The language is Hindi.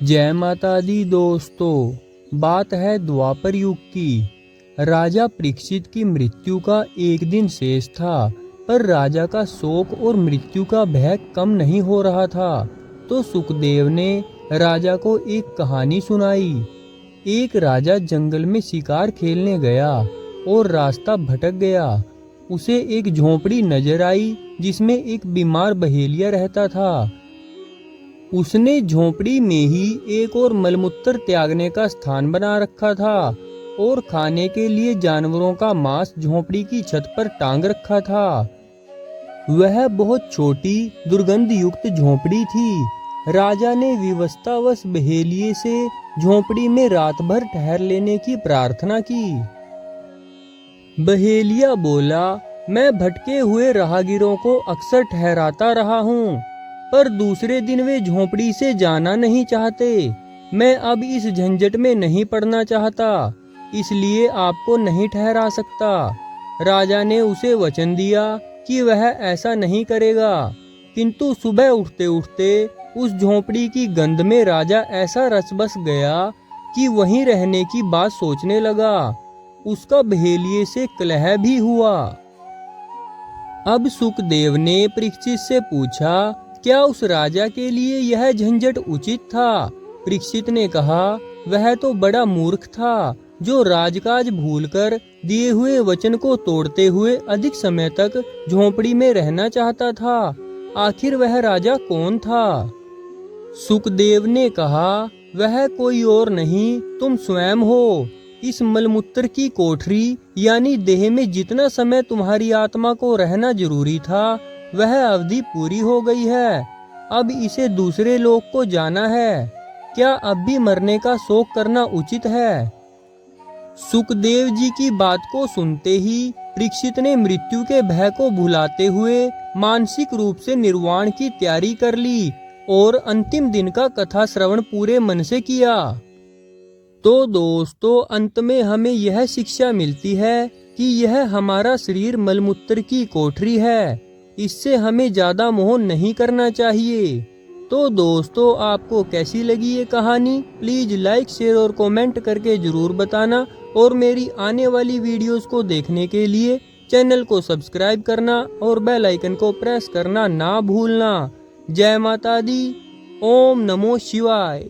जय माता दी दोस्तों, बात है द्वापर युग की। राजा परीक्षित की मृत्यु का एक दिन शेष था, पर राजा का शोक और मृत्यु का भय कम नहीं हो रहा था। तो सुखदेव ने राजा को एक कहानी सुनाई। एक राजा जंगल में शिकार खेलने गया और रास्ता भटक गया। उसे एक झोंपड़ी नजर आई जिसमें एक बीमार बहेलिया रहता था। उसने झोंपड़ी में ही एक और मलमूत्र त्यागने का स्थान बना रखा था और खाने के लिए जानवरों का मांस झोंपड़ी की छत पर टांग रखा था। वह बहुत छोटी दुर्गंध युक्त झोंपड़ी थी। राजा ने विवशतावश बहेलिये से झोंपड़ी में रात भर ठहर लेने की प्रार्थना की। बहेलिया बोला, मैं भटके हुए राहगीरों को अक्सर ठहराता रहा हूँ, पर दूसरे दिन वे झोंपड़ी से जाना नहीं चाहते। मैं अब इस झंझट में नहीं पड़ना चाहता, इसलिए आपको नहीं ठहरा सकता। राजा ने उसे वचन दिया कि वह ऐसा नहीं करेगा, किंतु सुबह उठते उठते उस झोंपड़ी की गंध में राजा ऐसा रस बस गया कि वहीं रहने की बात सोचने लगा। उसका बहेलिये से कलह भी हुआ। अब सुखदेव ने परीक्षित से पूछा, क्या उस राजा के लिए यह झंझट उचित था? परीक्षित ने कहा, वह तो बड़ा मूर्ख था, जो राजकाज भूलकर दिए हुए वचन को तोड़ते हुए अधिक समय तक झोंपड़ी में रहना चाहता था। आखिर वह राजा कौन था? सुखदेव ने कहा, वह कोई और नहीं, तुम स्वयं हो। इस मलमूत्र की कोठरी यानी देह में जितना समय तुम्हारी आत्मा को रहना जरूरी था, वह अवधि पूरी हो गई है। अब इसे दूसरे लोक को जाना है। क्या अब भी मरने का शोक करना उचित है? सुखदेव जी की बात को सुनते ही परीक्षित ने मृत्यु के भय को भुलाते हुए मानसिक रूप से निर्वाण की तैयारी कर ली और अंतिम दिन का कथा श्रवण पूरे मन से किया। तो दोस्तों, अंत में हमें यह शिक्षा मिलती है कि यह हमारा शरीर मलमूत्र की कोठरी है। इससे हमें ज्यादा मोह नहीं करना चाहिए। तो दोस्तों, आपको कैसी लगी ये कहानी? प्लीज लाइक, शेयर और कमेंट करके जरूर बताना। और मेरी आने वाली वीडियोस को देखने के लिए चैनल को सब्सक्राइब करना और बेल आइकन को प्रेस करना ना भूलना। जय माता दी। ओम नमो शिवाय।